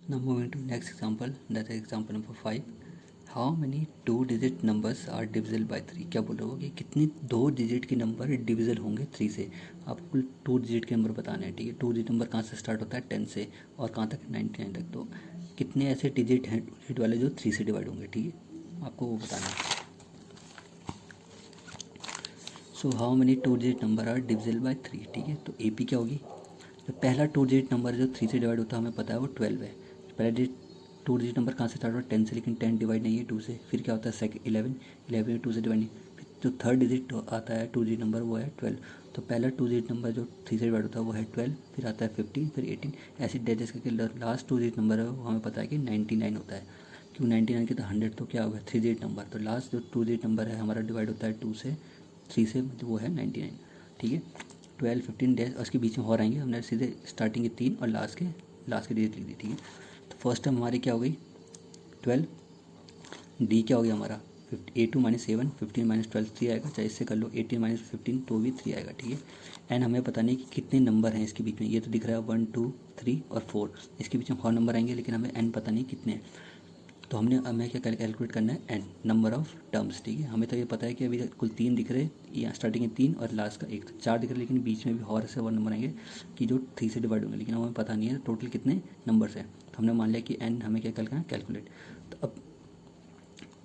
Now moving to next example, that is example number 5. How many 2 digit numbers are divisible by 3? क्या बोल रहे हो कि कितने 2 डिजिट के नंबर डिविजल होंगे 3 से। आपको कुल 2 डिजिट के नंबर बताने हैं, ठीक है। 2 डिजिट नंबर कहाँ से स्टार्ट होता है? 10 से, और कहाँ तक? 99 तक। तो कितने ऐसे डिजिट हैं डिजिट वाले जो 3 से डिवाइड होंगे, ठीक है, आपको वो बताना है। So how many 2 digit number are divisible by 3, ठीक है। तो ए पी क्या होगी? जो पहला 2 डिजिट नंबर जो 3 से डिवाइड होता है हमें पता है वो 12 है। पहला डिजिट 2 डिजिट नंबर कहाँ से स्टार्ट होता है? 10 से, लेकिन 10 डिवाइड नहीं है 2 से। फिर क्या होता है? सेकंड 11, 11 2 से डिवाइड नहीं। फिर जो थर्ड डिजिट आता है 2 डिजिट नंबर वो है 12। तो पहला 2 डिजिट नंबर जो 3 से डिवाइड होता है वो है 12, फिर आता है 15, फिर 18, ऐसे डाइजेस्ट करके लास्ट 2 डिजिट नंबर है वो हमें पता है कि 99 होता है। क्यों 99 की? तो 100 तो क्या होगा? 3 डिजिट नंबर। तो लास्ट जो 2 डिजिट नंबर है हमारा डिवाइड होता है 2 से, 3 से, मतलब वो है 99, ठीक है। 12 15 डैश और उसके बीच में और आएंगे, हमने सीधे स्टार्टिंग के 3 और लास्ट के डिजिट लिख दी, ठीक है। तो फर्स्ट टर्म हमारी क्या हो गई? 12। डी क्या हो गया हमारा? 8 माइनस 7, 15 माइनस 12 3 आएगा, चाहे इससे कर लो। 18 माइनस 15 तो भी 3 आएगा, ठीक है। एंड हमें पता नहीं कि कितने नंबर हैं इसके बीच में। ये तो दिख रहा है 1 2 3 और 4, इसके बीच में और नंबर आएंगे, लेकिन हमें एन पता नहीं कितने हैं। तो हमें क्या कैलकुलेट करना है? एन, नंबर ऑफ टर्म्स, ठीक है। हमें तो ये पता है कि अभी कुल 3 दिख रहे, यहाँ स्टार्टिंग में 3 और लास्ट का 1, तो 4 दिख रहे, लेकिन बीच में भी और ऐसे और नंबर आएंगे कि जो 3 से डिवाइड होंगे, लेकिन हमें पता नहीं है टोटल कितने नंबर्स हैं। तो हमने मान लिया कि एन हमें क्या करना है? कैलकुलेट। तो अब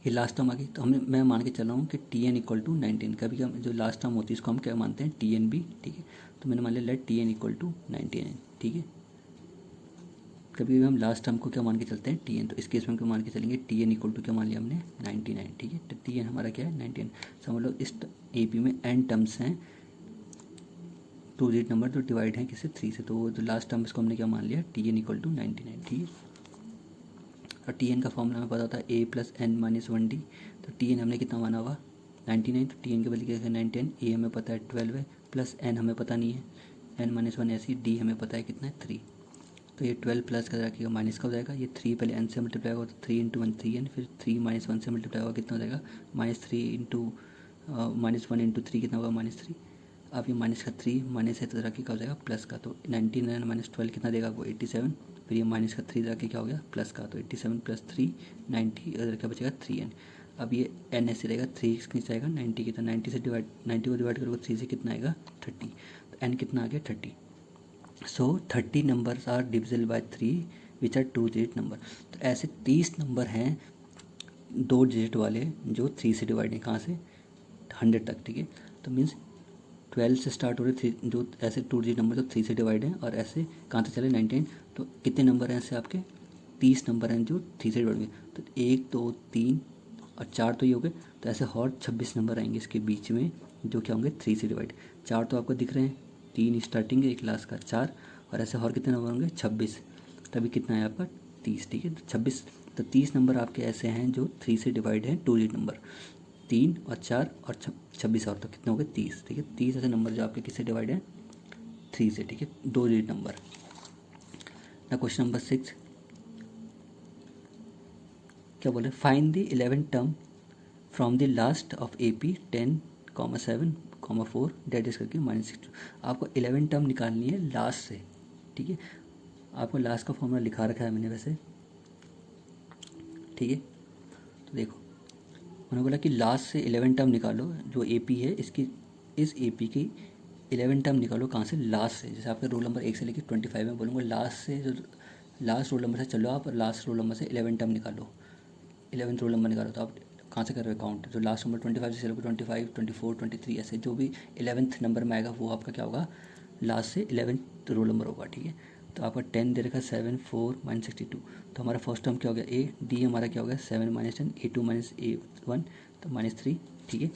ये लास्ट टर्म आ गई, तो मैं मान के चल रहा हूँ कि टी एन इक्वल टू 19। कभी कभी जो लास्ट टर्म होती है इसको हम क्या मानते हैं? टी एन बी, ठीक है। तो मैंने मान लिया let T N equal to 99, ठीक है। कभी कभी हम लास्ट टर्म को क्या मान के चलते हैं? T N. तो इस केस में हम क्या मान के चलेंगे? टी एन इक्वल टू क्या मान लिया हमने? 99, ठीक है। तो टी एन हमारा क्या है? 99। समझ लो इस ए पी में एन टर्म्स हैं 2 डिजिट नंबर जो डिवाइड हैं किससे? 3 से। तो वो जो लास्ट टर्म इसको हमने क्या मान लिया? टी एन इक्वल टू 99, ठीक है। और टी एन का फॉर्मूला हमें पता था ए प्लस एन माइनस 1 डी। तो टी एन हमने कितना माना हुआ? 99। तो टी एन के बदले क्या है? 99। ए हमें पता है 12 है, प्लस एन हमें पता नहीं है, एन माइनस 1 ऐसी, डी हमें पता है कितना है? 3। तो ये 12 प्लस का रखिएगा माइनस का हो जाएगा। ये 3 पहले एन से मल्टीप्लाई होगा, तो 3 इंटू 1 3 एन, फिर 3 माइनस 1 से मल्टीप्लाई होगा, कितना हो जाएगा? -3 इंटू -1 इंटू 3 कितना होगा? -3। अब ये माइनस का 3 माइनस है तो रखिए क्या हो जाएगा? प्लस का। तो 99 माइनस 12 कितना देगा आपको? 87। फिर ये माइनस का 3 रखिए क्या हो गया? प्लस का। तो 87 प्लस 3 90, इधर क्या बचेगा? 3n। अब ये n ऐसे रहेगा, 3 नीचे आएगा 90 की, तो 90 से डिवाइड, 90 को डिवाइड करोगे 3 से कितना आएगा? 30। तो n कितना आ गया? 30। So 30 numbers are divisible by 3 which are 2 digit number. तो ऐसे 30 नंबर हैं 2 डिजिट वाले जो 3 से डिवाइड है, कहाँ से? 100 तक, ठीक है। तो मीन्स 12 से स्टार्ट हो रहे 3 जो ऐसे 2 डिजिट नंबर जो 3 से डिवाइड हैं, और ऐसे कहाँ तक चले? 99। तो कितने नंबर हैं ऐसे आपके? 30 नंबर हैं जो 3 से डिवाइड हुए। तो 1 2 3 और 4 तो ये हो गए। तो ऐसे और 26 नंबर आएंगे इसके बीच में जो क्या होंगे? 3 से डिवाइड। 4 तो आपको दिख रहे हैं, 3 स्टार्टिंग है, 1 लास्ट का, 4। और ऐसे और कितने नंबर होंगे? 26। तभी कितना है आपका? 30, ठीक है। तो 26, तो 30 नंबर आपके ऐसे हैं जो 3 से डिवाइड हैं 2 डिजिट नंबर। 3 और 4 और 26 और, तो कितने हो गए? 30, ठीक है। 30 ऐसे नंबर जो आपके किससे डिवाइड हैं? 3 से, ठीक है, 2 डिजिट नंबर। ना क्वेश्चन नंबर 6 क्या बोले? Find the 11 term from the last of A P 10, 7, 4 डेट इज करके -6। आपको 11 टर्म निकालनी है लास्ट से, ठीक है। आपको लास्ट का फॉर्मूला लिखा रखा है मैंने वैसे, ठीक है। तो देखो उन्होंने बोला कि लास्ट से 11 टर्म निकालो, जो ए पी है इसकी, इस ए पी की 11 टर्म निकालो। कहाँ से? लास्ट से। जैसे आपके रोल नंबर 1 से लेकर 25 में बोलूँगा, लास्ट से जो लास्ट रोल नंबर से चलो आप, लास्ट रोल नंबर से 11 टर्म निकालो, 11th रोल नंबर निकालो। तो आप कहाँ से कर रहे हो काउंट? जो लास्ट नंबर 25 से चलो, 25 24 23 ऐसे जो भी 11th नंबर में आएगा वो आपका क्या होगा? लास्ट से 11th रोल नंबर होगा, ठीक है। तो आपका 10 दे रखा 7 4 -62। तो हमारा फर्स्ट टर्म क्या हो गया? ए। डी हमारा क्या हो गया? 7 - 10, A2 - A1, तो -3, ठीक है।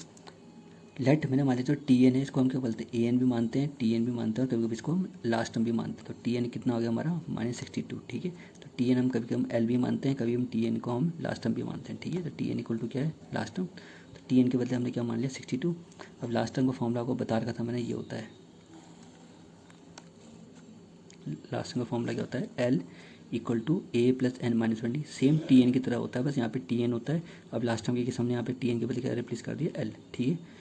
लेट मैंने मान लिया जो टी एन है इसको हम क्या बोलते हैं? ए एन भी मानते हैं, टी एन भी मानते हैं, और कभी कभी इसको हम लास्ट टर्म भी मानते हैं। तो टी एन कितना हो गया हमारा? -62, ठीक है। तो टी एन हम कभी हम एल भी मानते हैं, कभी हम टी एन को हम लास्ट टर्म भी मानते हैं, ठीक है। तो टी एन इक्वल टू क्या है? Last term. तो टी एन के बदले हमने क्या मान लिया? 62। अब लास्ट टर्म का फॉर्मूला आपको बता रखा था मैंने, ये होता है, लास्ट टर्म का फॉर्मूला क्या होता है? L equal to A plus N minus 1 D. Same T N की तरह होता है, बस यहाँ पे टी एन होता है। अब लास्ट टर्म के केस हमने यहाँ पे टी एन के बदले क्या रिप्लेस कर दिया? एल, ठीक है।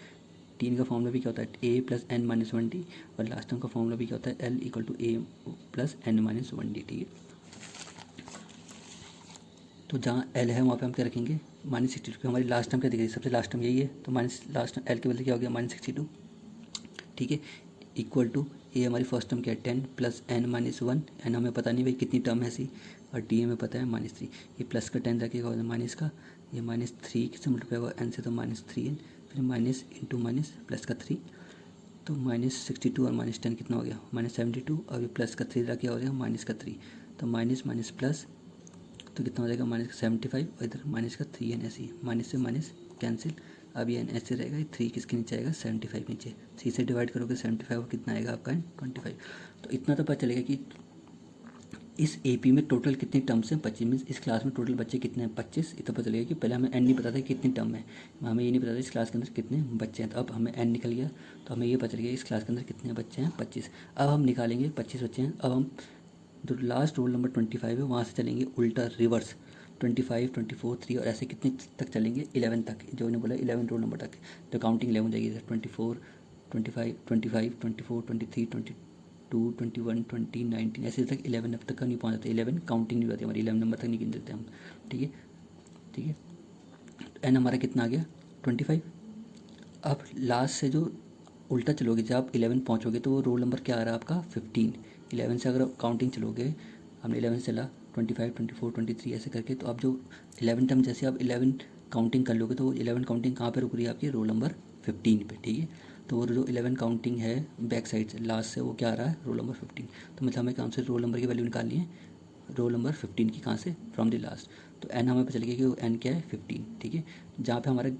टी एन का फॉर्मूला भी क्या होता है? A plus N minus 1 D. और लास्ट टर्म का फॉर्मूला भी क्या होता है? L equal to A plus N minus 1 D, ठीक है। तो जहाँ एल है वहाँ पे हम क्या रखेंगे -62, क्योंकि हमारी लास्ट टर्म क्या दिख रही है, सबसे लास्ट टर्म यही है, तो माइनस लास्ट एल के बदले क्या हो गया -62, ठीक है, इक्वल टू ये हमारी फर्स्ट टर्म क्या है 10 प्लस n-1, एन हमें पता नहीं भाई कितनी टर्म है ऐसी, और टी हमें पता है -3, ये प्लस का 10 रखेगा और माइनस का, ये -3 किससे मल्टीप्लाई होगा n से, तो -3n, फिर माइनस इंटू माइनस प्लस का 3, तो -62 और -10 कितना हो गया -72, और ये प्लस का 3 रखा हो गया माइनस का 3, तो माइनस माइनस प्लस, तो कितना हो जाएगा -75, और इधर माइनस का 3n ऐसे, माइनस से माइनस कैंसिल, अब ये n ऐसे रहेगा, 3 किसके नीचे आएगा 75 नीचे, 3 से डिवाइड करोगे 75 और कितना आएगा आपका 25। तो इतना तो पता चलेगा कि इस AP में टोटल कितनी टर्म्स हैं 25, मीन्स इस क्लास में टोटल बच्चे कितने हैं 25। इतना पता चलेगा कि पहले हमें n नहीं पता था कितनी टर्म है, हमें ये नहीं पता था इस क्लास के अंदर कितने बच्चे हैं, तो अब हमें n निकल गया, तो हमें ये पता चल गया इस क्लास के अंदर कितने बच्चे हैं 25। अब हम निकालेंगे 25 बच्चे हैं, अब हम जो लास्ट रोल नंबर 25 है वहाँ से चलेंगे उल्टा रिवर्स, 25, 24, 3 और ऐसे कितने तक चलेंगे 11 तक, जो उन्हें बोला 11 रोल नंबर तक, तो काउंटिंग 11 जाएगी, 24, 25, 24, 23, 22, 21, 20, 19 ऐसे तक 11 अब तक का नहीं पहुँच जाते, 11 काउंटिंग नहीं होती हमारी, 11 नंबर तक नहीं गिन देते हम, ठीक है, ठीक है। एन हमारा कितना आ गया 25। अब लास्ट से जो उल्टा चलोगे, जब आप 11 पहुँचोगे तो वो रोल नंबर क्या आ रहा है आपका 15, 11 से अगर काउंटिंग चलोगे, हमने 11 से चला 25, 24, 23 ऐसे करके, तो अब जो 11 टर्म जैसे आप 11 काउंटिंग कर लोगे तो वो 11 काउंटिंग कहाँ पे रुक रही है आपकी रोल नंबर 15 पे, ठीक है। तो वो जो 11 काउंटिंग है बैक साइड से लास्ट से वो क्या आ रहा है रोल नंबर 15, तो मतलब हमें काम से रोल नंबर की वैल्यू निकालनी है, रोल नंबर 15 की कहाँ से फ्रॉम द लास्ट, तो एन हमें पता चल गया कि वो एन क्या है 15, ठीक है। जहाँ पे हमारा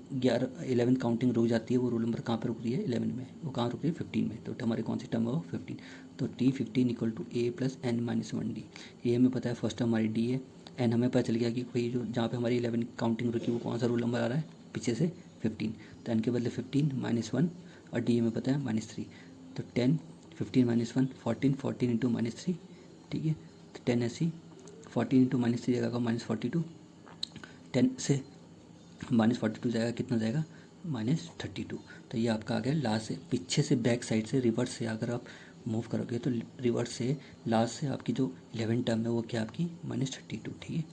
11 काउंटिंग रुक जाती है वो रोल नंबर कहाँ पे रुक रही है 11 में, वो कहाँ रुक रही है 15 में, तो हमारे कौन सी टर्म है वो 15, तो T15 equal to A plus n-1D, ये हमें पता है फर्स्ट टर्म हमारी D है, एन हमें पता चल गया कि कोई जो जहाँ पे हमारी 11 काउंटिंग रुकी वो कौन सा रोल नंबर आ रहा है पीछे से 15, तो एन के बदले 15 -1 और D हमें पता है -3, तो 10 15 -1 14, 14 इंटू -3, ठीक है, तो 10 ऐसी 14 इंटू -3 जाएगा -42, 10 से -42 जाएगा कितना जाएगा -32, तो ये आपका आ गया लास्ट से पीछे से बैक साइड से रिवर्स से अगर आप मूव करोगे तो रिवर्स से लास्ट से आपकी जो 11 टर्म है वो क्या आपकी -32, ठीक है।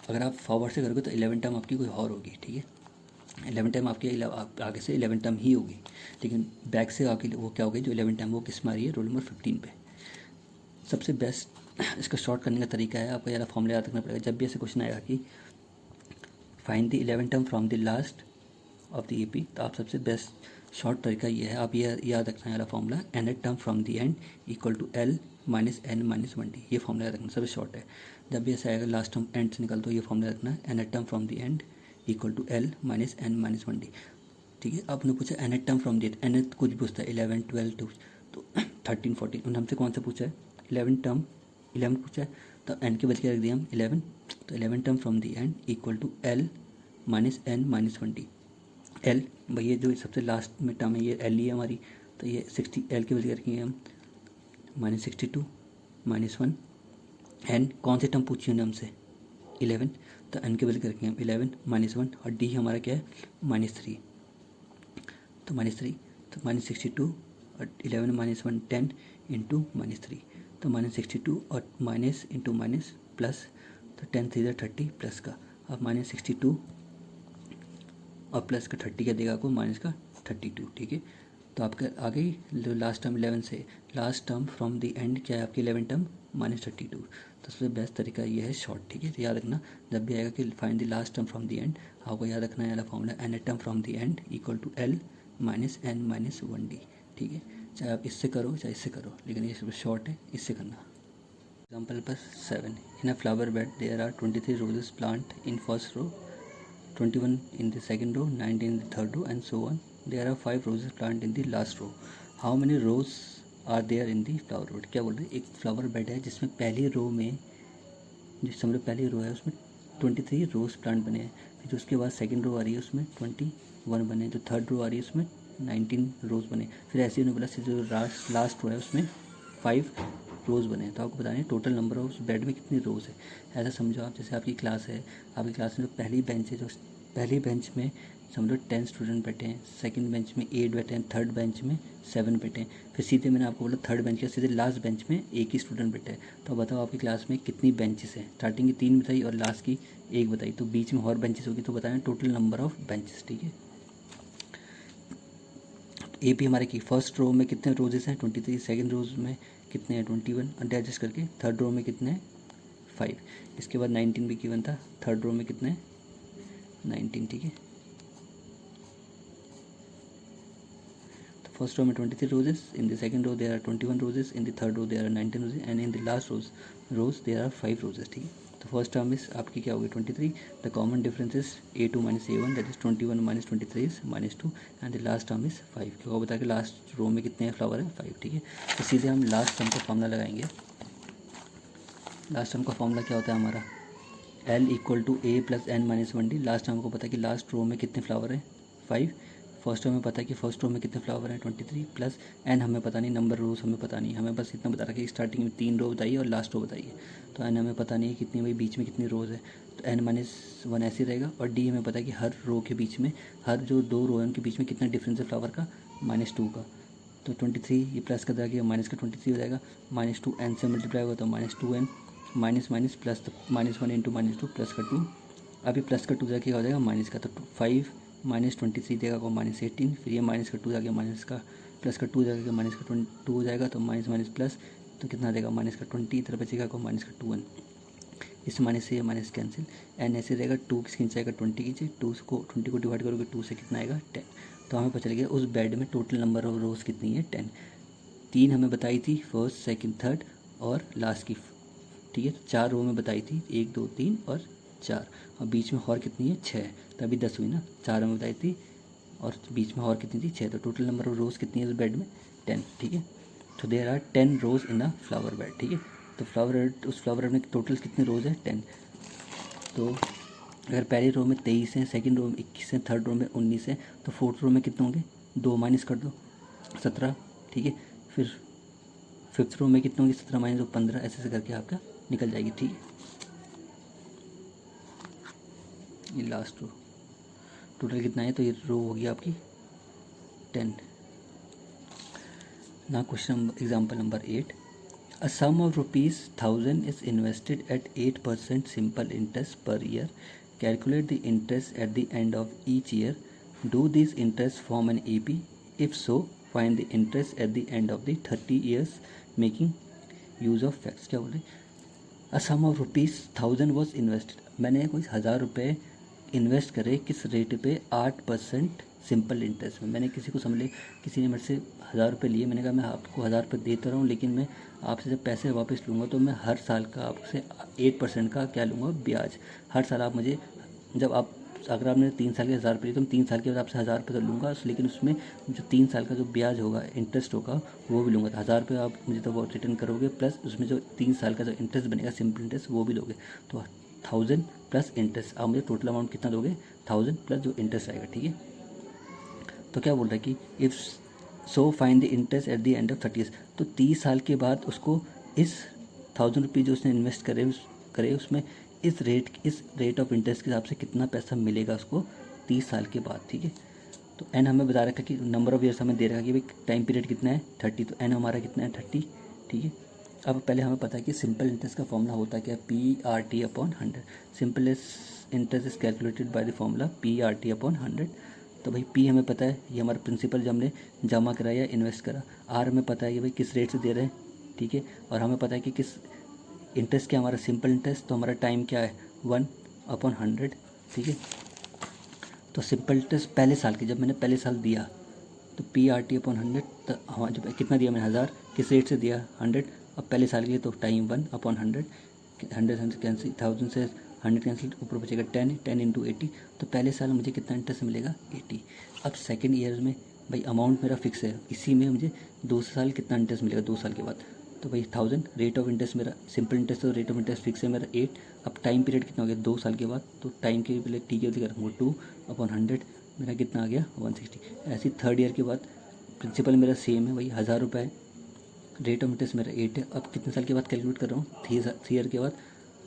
अगर आप फॉरवर्ड से करोगे तो 11 टर्म आपकी कोई और होगी, ठीक है, 11 टर्म आपकी आगे से 11 टर्म ही होगी, लेकिन बैक से आपकी वो क्या होगी जो 11 टर्म वो किस में आ रही है रोल नंबर 15 पे। सबसे बेस्ट इसका शॉर्ट करने का तरीका है, आपको ज़्यादा फॉर्मूला याद रखना पड़ेगा, जब भी ऐसे क्वेश्चन आएगा कि find the 11 term from the last of the AP, तो आप सबसे बेस्ट शॉर्ट तरीका ये है, आप ये याद रखना है formula n term from the end equal to L minus n-1D, ये फॉर्मूला याद रखना सबसे शॉर्ट है। जब भी ऐसा आएगा लास्ट टर्म एंड से निकल, तो ये फॉर्मूला रखना है n term from the end equal to L minus n-1D, ठीक है। आपने पूछा n term from the end कुछ भी पूछता है 11, 12 तो 13, 14, उन्होंने हमसे कौन सा पूछा है 11 टर्म 11 पूछा है, तो एन के बच के रख दिया हम 11, तो 11 term from the end equal to L minus n-1D। L भैया जो सबसे लास्ट में टर्म है ये L ही है हमारी, तो ये 60 L के बजाय रखेंगे हम -62 -1, n कौन सी टर्म पूछी उन्होंने हमसे 11, तो n के बजाय रखेंगे हम 11 -1 और D हमारा क्या है -3, तो -3 तो -62 और 11 -1 10 इंटू -3, तो -62 और माइनस इंटू माइनस प्लस, तो 10 3 30 प्लस का, अब -62 और प्लस का 30 का देगा आपको माइनस का 32, ठीक है। तो आपका आ गई लास्ट टर्म 11 से last term from the and क्या है आपकी 11 टर्म -32, तो सबसे बेस्ट तरीका ये है शॉर्ट, ठीक है। तो याद रखना जब भी आएगा कि find the last term from the end, आपको याद रखना है formula n term from the end equal to L minus n-1D, ठीक है। चाहे आप इससे करो चाहे इससे करो, लेकिन ये सबसे शॉर्ट है, इससे करना। Example number 7, in a flower bed there are 23 roses plant in first row, 21 in the second row, 19 in the third row and so on. There are 5 roses planted in the last row. How many rows are there in the flower bed? क्या बोल रहे हैं, एक flower bed है जिसमें पहली रो में, जिस समझो पहली रो है उसमें 23 रोज प्लांट बने हैं, फिर उसके बाद सेकंड रो आ रही है उसमें 21 बने, जो थर्ड रो आ रही है उसमें 19 रोज बने, फिर ऐसे उन्होंने बोला जो लास्ट रो है उसमें 5 रोज़ बने। तो आपको बताने टोटल नंबर ऑफ उस बेड में कितनी रोज़ है। ऐसा समझो आप जैसे आपकी क्लास है, आपकी क्लास में जो पहली बेंच है, जो पहली बेंच में समझ लो 10 स्टूडेंट बैठे हैं, सेकंड बेंच में 8 बैठे हैं, थर्ड बेंच में 7 बैठे हैं, फिर सीधे मैंने आपको बोला थर्ड बेंच के सीधे लास्ट बेंच में एक ही स्टूडेंट बैठा है। तो बताओ आपकी क्लास में कितनी बेंचेस हैं? स्टार्टिंग की 3 बताई और लास्ट की 1 बताई, तो बीच में और बेंचेस होगी, तो बताना टोटल नंबर ऑफ बेंचेस। ठीक है, ए पी हमारे की फर्स्ट रो में कितने रोजेस हैं 23, सेकंड रोज में कितने हैं 21, एडजस्ट करके थर्ड रो में कितने हैं 5, इसके बाद 19 भी गिवन था, थर्ड रो में कितने हैं 19। ठीक है, तो फर्स्ट रो में 23 roses, in the second row there are 21 roses, in the third row there are 19 roses, and in the last rows there are 5 roses. ठीक है, तो फर्स्ट टर्म इज आपकी क्या होगी 23, the common difference is a2 minus a1 that is 21 minus 23 is -2, and the last term is 5। क्या बता के last row में कितने फ्लावर है 5। ठीक है, तो सीधे हम लास्ट टर्म का फॉर्मूला लगाएंगे। लास्ट टर्म का फॉर्मूला क्या होता है हमारा, L equal to a plus n minus 1d। Last term को पता है कि लास्ट रो में कितने फ्लावर हैं 5, फर्स्ट रो में पता है कि फर्स्ट रो में कितने फ्लावर हैं 23, प्लस n हमें पता नहीं, नंबर रोज हमें पता नहीं, हमें बस इतना बता रखा है कि स्टार्टिंग में 3 रो बताइए और लास्ट रो बताइए, तो n हमें पता नहीं है कितनी, भाई बीच में कितनी रोज है, तो n माइनस 1 ऐसे रहेगा, और d हमें पता है कि हर रो के बीच में, हर जो 2 रो है उनके बीच में कितना डिफरेंस है फ्लावर का -2 का, तो 23 ये प्लस का जाएगा माइनस का 23 हो जाएगा, -2 n से मल्टीप्लाई होगा तो -2n, माइनस माइनस प्लस, तो -1 इंटू -2 प्लस का 2, अभी प्लस का 2 जाके हो जाएगा माइनस का, तो 5 माइनस 23 देगा को -18, फिर ये माइनस का 2 जाके माइनस का प्लस का 2 जाके माइनस का 2 हो जाएगा, तो माइनस माइनस प्लस, तो कितना देगा माइनस का 20, इधर बचेगा को माइनस का 2n, इस माइनस से ये माइनस कैंसिल, एन ऐसे रहेगा, 2 किसके नीचे आएगा 20 के नीचे, 2 को 20 को डिवाइड करोगे 2 से कितना आएगा 10, तो हमें पता चल गया उस बेड में टोटल नंबर ऑफ रोज कितनी है 10, 3 हमें बताई थी फर्स्ट सेकंड थर्ड और लास्ट की। ठीक है, 4 रो में बताई थी 1 2 3 और 4, और बीच में और कितनी है 6, तभी 10 हुई ना, 4 हमें बताई थी और बीच में और कितनी थी 6, तो टोटल नंबर ऑफ रोज़ कितनी है उस बेड में 10। ठीक है, तो there are 10 rose in a flower bed. ठीक है, तो उस फ्लावर बेड में टोटल कितने रोज़ है 10, तो अगर पहली रो में 23 हैं, सेकंड रो में 21 हैं, थर्ड रो में 19 है, तो फोर्थ रो में कितने होंगे 2 माइनस कर दो 17। ठीक है, फिर फिफ्थ रो में कितने होंगे 17 माइनस 2 15, ऐसे करके आपका निकल जाएगी। ठीक है, ये लास्ट रो टोटल कितना है, तो ये रो होगी आपकी 10। ना question example number 8, a sum of ₹1000 is invested at 8% simple interest per year. Calculate the interest at the end of each year. Do these interests form an AP? If so, find the interest at the end of the 30 years making use of facts। क्या बोल रहे, अ sum of ₹1000 was invested, मैंने कोई 1000 रुपये invest करे किस rate पे 8% simple interest में। मैंने किसी को समझ ले, किसी ने मेरे से 1000 रुपये लिए, मैंने कहा मैं आपको 1000 रुपये देता रहा हूँ, लेकिन मैं आपसे जब पैसे वापस लूँगा तो मैं हर साल का आपसे 8% का क्या लूँगा ब्याज, हर साल आप मुझे, जब आप अगर आपने 3 साल के 1000 रुपये लिए तो मैं 3 साल के बाद आपसे 1000 रुपये तो लूँगा, लेकिन उसमें जो 3 साल का जो ब्याज होगा इंटरेस्ट होगा वो भी लूँगा, तो 1000 रुपये आप मुझे तो वो रिटर्न करोगे, प्लस उसमें जो 3 साल का जो इंटरेस्ट बनेगा सिंपल इंटरेस्ट वो भी लोगे, तो 1000 प्लस इंटरेस्ट आप मुझे टोटल अमाउंट कितना दोगे 1000 प्लस जो इंटरेस्ट आएगा। ठीक है, तो क्या बोल रहा है कि if so find the interest at the end of 30 years, तो 30 साल के बाद उसको इस 1000 रुपये जो उसने इन्वेस्ट करे उसमें इस रेट ऑफ इंटरेस्ट के हिसाब से कितना पैसा मिलेगा उसको 30 साल के बाद। ठीक है, तो एन हमें बता रखा कि नंबर ऑफ ईयर्स हमें दे रखा कि भाई टाइम पीरियड कितना है 30, तो एन हमारा कितना है 30। ठीक है, अब पहले हमें पता है कि सिंपल इंटरेस्ट का फॉर्मूला होता है क्या, PRT/100। Simple interest is calculated by the formula PRT/100। तो भाई P हमें पता है, ये हमारा प्रिंसिपल जो हमने जमा करा या इन्वेस्ट करा, R हमें पता है कि भाई किस रेट से दे रहे हैं। ठीक है, और हमें पता है कि किस इंटरेस्ट क्या, हमारा सिंपल इंटरेस्ट, तो हमारा टाइम क्या है 1/100। ठीक है, तो सिंपल इंटरेस्ट पहले साल की, जब मैंने पहले साल दिया तो PRT/100, तो हाँ जब कितना दिया मैंने 1000, किस रेट से दिया 100, अब पहले साल के लिए तो टाइम 1/100, 100 से कैंसिल, 1000 से 100 कैंसिल, ऊपर बचेगा 10 इंटू 80, तो पहले साल मुझे कितना इंटरेस्ट मिलेगा 80। अब सेकेंड ईयर में भाई अमाउंट मेरा फिक्स है, इसी में मुझे 2 साल कितना इंटरेस्ट मिलेगा 2 साल के बाद, तो भाई 1000 रेट ऑफ इंटरेस्ट मेरा सिंपल इंटरेस्ट, तो रेट ऑफ इंटरेस्ट फिक्स है मेरा 8। अब टाइम पीरियड कितना हो गया 2 साल के बाद, तो टाइम के पहले ठीक है करूँगा 2/100, मेरा कितना आ गया 160। ऐसे थर्ड ईयर के बाद प्रिंसिपल मेरा सेम है वही 1000 रुपये, रेट ऑफ इंटरेस्ट मेरा 8 है। अब कितने साल के बाद कैलकुलेट कर रहा हूँ 3 ईयर के बाद,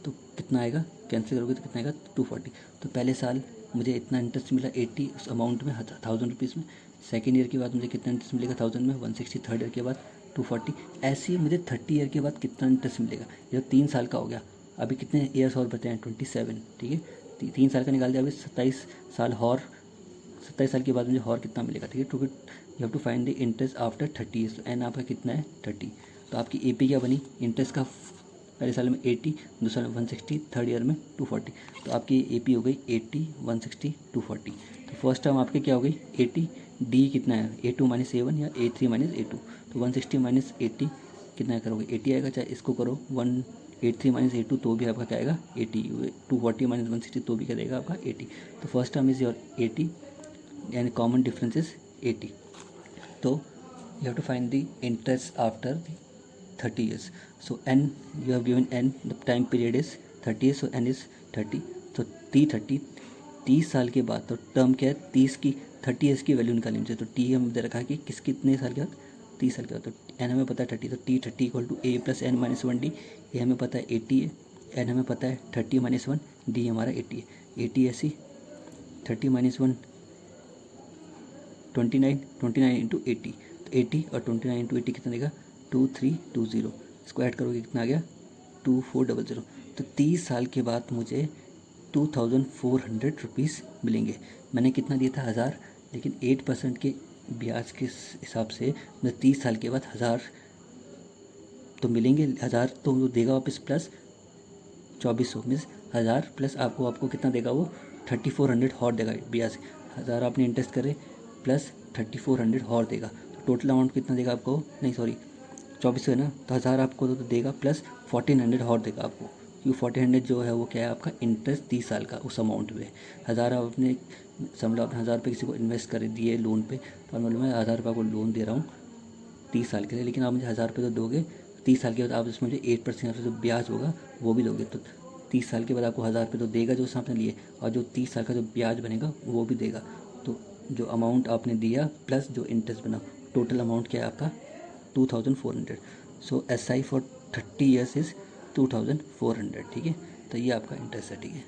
तो कितना आएगा, कैंसिल करोगे तो कितना आएगा 240। तो पहले साल मुझे इतना इंटरेस्ट मिला 80 उस अमाउंट में 1000 रुपीज़ में। सेकेंड ईयर के बाद मुझे कितना इंटरेस्ट मिलेगा 1000 में 160। थर्ड ईयर के बाद 240। ऐसे ही मुझे 30 ईयर के बाद कितना इंटरेस्ट मिलेगा। ये 3 साल का हो गया, अभी कितने ईयर्स और बचे हैं 27, ठीक है। 3 साल का निकाल दिया, अभी 27 साल और 27 साल के बाद मुझे और कितना मिलेगा, ठीक है। To you have to find the interest after 30 years. तो एन आपका कितना है 30। तो आपकी AP क्या बनी इंटरेस्ट का, पहले साल में 80, दूसरे में 160, थर्ड ईयर में 240। तो आपकी AP हो गई 80, 160, 240। तो फर्स्ट टर्म आपके क्या हो गई 80, डी कितना है A2 माइनस A1 या A3 माइनस A2। तो 160 माइनस 80 कितना करोगे 80 आएगा, चाहे इसको करो 183 माइनस A2 तो भी आपका क्या आएगा 80। 240 माइनस 160 तो भी क्या देगा आपका 80। तो फर्स्ट टर्म इज योर 80 यानी कॉमन डिफरेंस इज 80। तो you have to find the interest after 30 years. So n, you have given n, the time period is 30 years, so n is 30. तो 30 साल के बाद, तो टर्म क्या है 30 की 30 ईयर्स की वैल्यू निकालनी चाहिए। तो टी हम दे रखा है कि कितने साल के बाद 30 साल के बाद। तो एन हमें पता है 30, तो T30 equal to A plus N minus 1D। A हमें पता है 80 है, एन हमें पता है 30 माइनस 1, डी हमारा 80 है। 80 ऐसी 30 माइनस 1 29 इंटू 80। तो 80 और 29 इंटू 80 कितना देगा 2320। इसको ऐड करोगे कितना आ गया 2400। तो 30 साल के बाद मुझे 2400 रुपीज़ मिलेंगे। मैंने कितना दिया था 1000, लेकिन 8% के ब्याज के हिसाब से मुझे 30 साल के बाद 1000 तो मिलेंगे। 1000 तो वो देगा वापस प्लस 2400 मीन्स 1000 प्लस आपको कितना देगा वो 3400 और देगा ब्याज। 1000 आपने इंटरेस्ट करे प्लस 3400 और देगा। तो टोटल अमाउंट कितना देगा आपको, नहीं सॉरी 2400 है ना, तो 1000 आपको तो देगा प्लस 1400 और देगा आपको, क्योंकि 1400 जो है वो क्या है आपका इंटरेस्ट 30 साल का उस अमाउंट पे। 1000 आप अपने समझ आपने 1000 रुपये किसी को इन्वेस्ट कर दिए लोन पे, तो मतलब मैं 1000 रुपये को लोन दे रहा हूँ 30 साल के लिए, लेकिन आप मुझे 1000 रुपये तो दोगे 30 साल के बाद। आप इसमें मुझे 8% जो ब्याज होगा वो भी दोगे। तो 30 साल के बाद आपको 1000 रुपये तो देगा जो आपने लिए, और जो 30 साल का जो ब्याज बनेगा वो भी देगा। तो जो अमाउंट आपने दिया प्लस जो इंटरेस्ट बना, टोटल अमाउंट क्या है आपका 2400। सो SI फॉर 30 ईयर्स इज़ 2400, ठीक है। तो ये आपका इंटरेस्ट है, ठीक है।